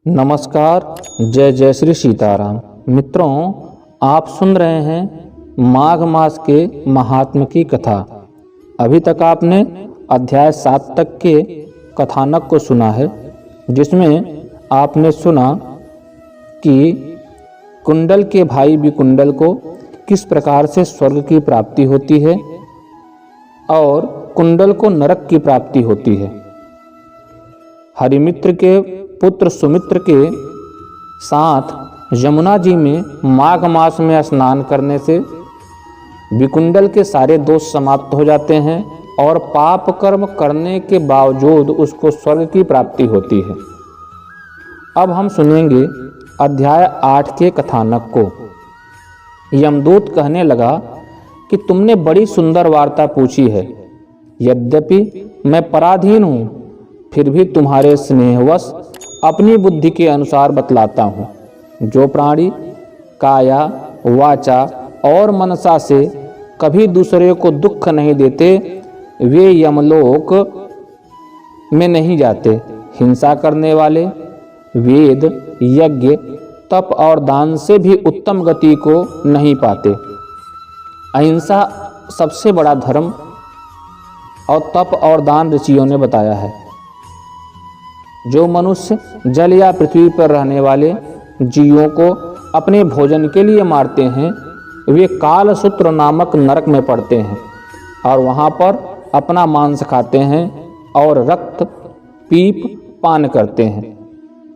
नमस्कार, जय जय श्री सीताराम। मित्रों, आप सुन रहे हैं माघ मास के महात्म की कथा। अभी तक आपने अध्याय 7 तक के कथानक को सुना है, जिसमें आपने सुना कि कुंडल के भाई विकुंडल को किस प्रकार से स्वर्ग की प्राप्ति होती है और कुंडल को नरक की प्राप्ति होती है। हरिमित्र के पुत्र सुमित्र के साथ यमुना जी में माघ मास में स्नान करने से विकुंडल के सारे दोष समाप्त हो जाते हैं और पाप कर्म करने के बावजूद उसको स्वर्ग की प्राप्ति होती है। अब हम सुनेंगे अध्याय 8 के कथानक को। यमदूत कहने लगा कि तुमने बड़ी सुंदर वार्ता पूछी है। यद्यपि मैं पराधीन हूँ, फिर भी तुम्हारे स्नेहवश अपनी बुद्धि के अनुसार बतलाता हूँ। जो प्राणी काया, वाचा और मनसा से कभी दूसरे को दुख नहीं देते, वे यमलोक में नहीं जाते। हिंसा करने वाले वेद, यज्ञ, तप और दान से भी उत्तम गति को नहीं पाते। अहिंसा सबसे बड़ा धर्म और तप और दान ऋषियों ने बताया है। जो मनुष्य जल या पृथ्वी पर रहने वाले जीवों को अपने भोजन के लिए मारते हैं, वे कालसूत्र नामक नरक में पड़ते हैं और वहाँ पर अपना मांस खाते हैं और रक्त पीप पान करते हैं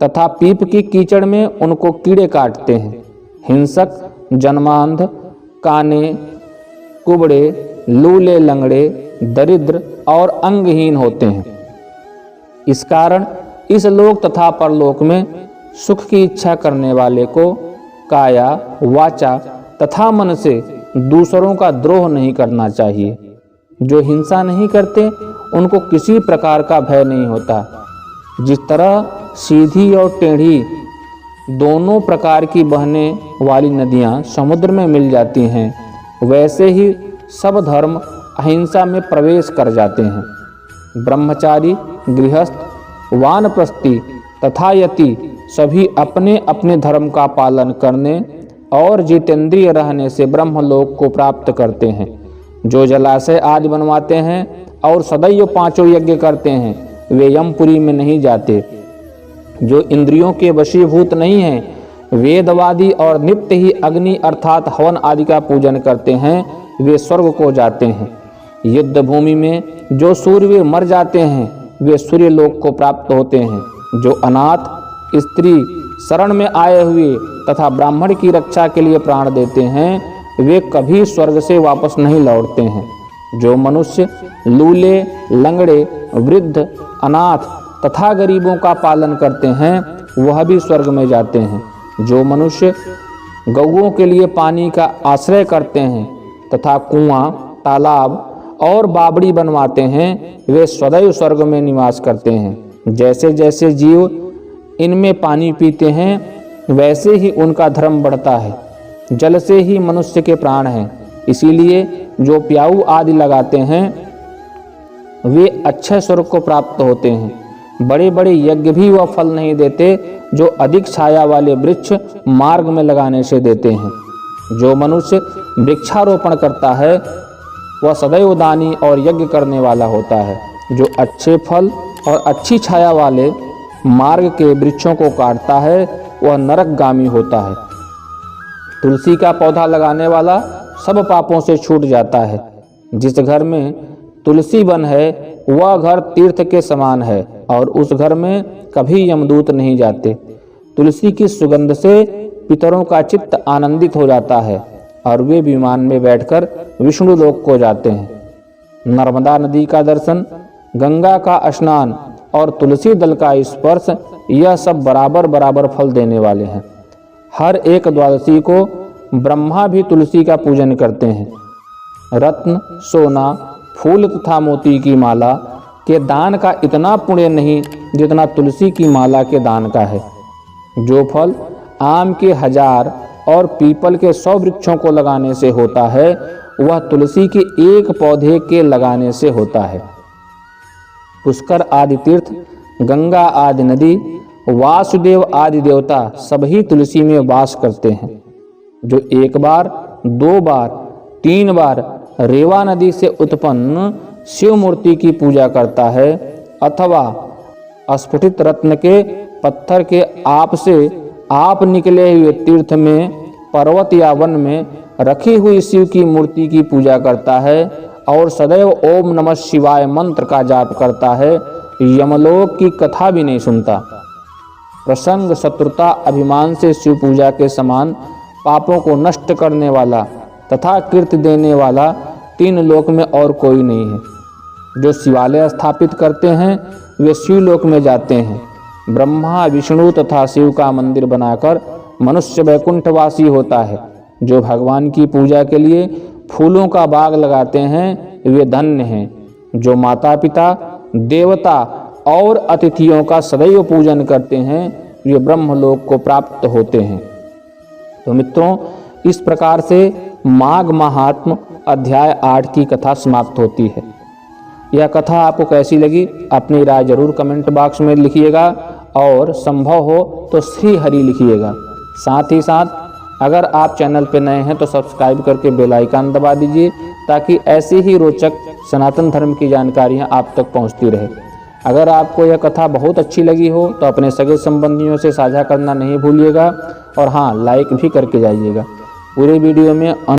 तथा पीप की कीचड़ में उनको कीड़े काटते हैं। हिंसक जन्मांध, काने, कुबड़े, लूले, लंगड़े, दरिद्र और अंगहीन होते हैं। इस कारण इस लोक तथा परलोक में सुख की इच्छा करने वाले को काया, वाचा तथा मन से दूसरों का द्रोह नहीं करना चाहिए। जो हिंसा नहीं करते, उनको किसी प्रकार का भय नहीं होता। जिस तरह सीधी और टेढ़ी दोनों प्रकार की बहने वाली नदियाँ समुद्र में मिल जाती हैं, वैसे ही सब धर्म अहिंसा में प्रवेश कर जाते हैं। ब्रह्मचारी, गृहस्थ, वानप्रस्थी तथा यति सभी अपने अपने धर्म का पालन करने और जितेंद्रिय रहने से ब्रह्मलोक को प्राप्त करते हैं। जो जलाशय आदि बनवाते हैं और सदैव 5 यज्ञ करते हैं, वे यमपुरी में नहीं जाते। जो इंद्रियों के वशीभूत नहीं हैं, वेदवादी और नित्य ही अग्नि अर्थात हवन आदि का पूजन करते हैं, वे स्वर्ग को जाते हैं। युद्ध भूमि में जो सूर्यवीर मर जाते हैं, वे सूर्य लोक को प्राप्त होते हैं। जो अनाथ, स्त्री, शरण में आए हुए तथा ब्राह्मण की रक्षा के लिए प्राण देते हैं, वे कभी स्वर्ग से वापस नहीं लौटते हैं। जो मनुष्य लूले, लंगड़े, वृद्ध, अनाथ तथा गरीबों का पालन करते हैं, वह भी स्वर्ग में जाते हैं। जो मनुष्य गौओं के लिए पानी का आश्रय करते हैं तथा कुआं, तालाब और बावड़ी बनवाते हैं, वे सदैव स्वर्ग में निवास करते हैं। जैसे जैसे जीव इनमें पानी पीते हैं, वैसे ही उनका धर्म बढ़ता है। जल से ही मनुष्य के प्राण हैं, इसीलिए जो प्याऊ आदि लगाते हैं, वे अच्छे स्वर्ग को प्राप्त होते हैं। बड़े बड़े यज्ञ भी वह फल नहीं देते जो अधिक छाया वाले वृक्ष मार्ग में लगाने से देते हैं। जो मनुष्य वृक्षारोपण करता है, वह सदैव दानी और यज्ञ करने वाला होता है। जो अच्छे फल और अच्छी छाया वाले मार्ग के वृक्षों को काटता है, वह नरकगामी होता है। तुलसी का पौधा लगाने वाला सब पापों से छूट जाता है। जिस घर में तुलसी वन है, वह घर तीर्थ के समान है और उस घर में कभी यमदूत नहीं जाते। तुलसी की सुगंध से पितरों का चित्त आनंदित हो जाता है और वे विमान में बैठकर विष्णु लोक को जाते हैं। नर्मदा नदी का दर्शन, गंगा का स्नान और तुलसी दल का स्पर्श, यह सब बराबर बराबर फल देने वाले हैं। हर एक द्वादशी को ब्रह्मा भी तुलसी का पूजन करते हैं। रत्न, सोना, फूल तथा मोती की माला के दान का इतना पुण्य नहीं जितना तुलसी की माला के दान का है। जो फल आम के 1000 और पीपल के 100 वृक्षों को लगाने से होता है, वह तुलसी के एक पौधे के लगाने से होता है। पुष्कर आदि तीर्थ, गंगा आदि नदी वासुदेव आदि देवता सभी तुलसी में वास करते हैं। जो एक बार, 2 बार, 3 बार रेवा नदी से उत्पन्न शिव मूर्ति की पूजा करता है अथवा स्फुटित रत्न के पत्थर के आप से आप निकले हुए तीर्थ में, पर्वत या वन में रखी हुई शिव की मूर्ति की पूजा करता है और सदैव ओम नमः शिवाय मंत्र का जाप करता है, यमलोक की कथा भी नहीं सुनता। प्रसंग, शत्रुता, अभिमान से शिव पूजा के समान पापों को नष्ट करने वाला तथा कीर्ति देने वाला 3 लोक में और कोई नहीं है। जो शिवालय स्थापित करते हैं वे शिवलोक में जाते हैं। ब्रह्मा, विष्णु तथा शिव का मंदिर बनाकर मनुष्य वैकुंठवासी होता है। जो भगवान की पूजा के लिए फूलों का बाग लगाते हैं वे धन्य हैं। जो माता पिता, देवता और अतिथियों का सदैव पूजन करते हैं वे ब्रह्मलोक को प्राप्त होते हैं। तो मित्रों, इस प्रकार से माघ महात्म अध्याय 8 की कथा समाप्त होती है। यह कथा आपको कैसी लगी अपनी राय जरूर कमेंट बॉक्स में लिखिएगा और संभव हो तो श्री हरि लिखिएगा। साथ ही साथ अगर आप चैनल पर नए हैं तो सब्सक्राइब करके बेल आइकन दबा दीजिए ताकि ऐसी ही रोचक सनातन धर्म की जानकारियां आप तक पहुंचती रहे। अगर आपको यह कथा बहुत अच्छी लगी हो तो अपने सगे संबंधियों से साझा करना नहीं भूलिएगा और हाँ, लाइक भी करके जाइएगा। पूरे वीडियो में